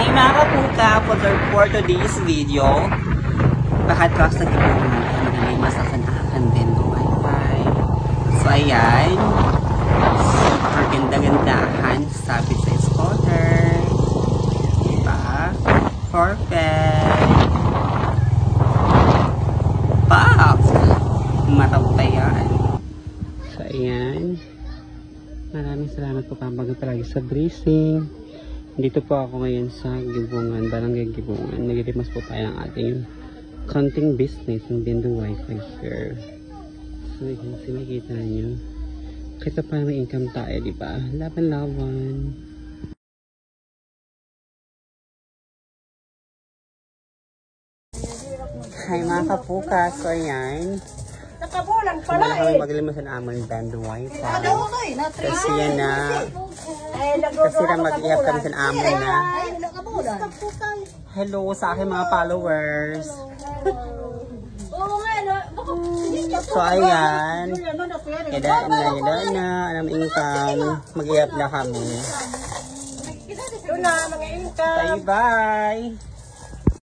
Hi mga kapuka, for today's video, bakit sa gibong ay masasan-akan din ng wifi. So ayan, super ganda-gandahan, sabit sa scooter. Diba? Perfect. Pop! Matawayan. So ayan, maraming salamat po pampagang palagi sa breezing. Dito po ako ngayon sa Gibungan, Barangay Gibungan. Nagdidimas po tayo ng ating counting business ng Bendo Wifi here. So, yun, sinakita nyo. Kita pa may income tayo, di ba? Laban-laban. Hi mga kapuka. So, ayan. Nakabulan pala kami maglimasan amang Bendo Wifi. Kasi yan na. Kasi na mag-ihap kami sa amin na. Hello sa aking mga followers. So ayan. Yada na. Anong income. Mag-ihap na kami. Ito na, mga income. Bye bye.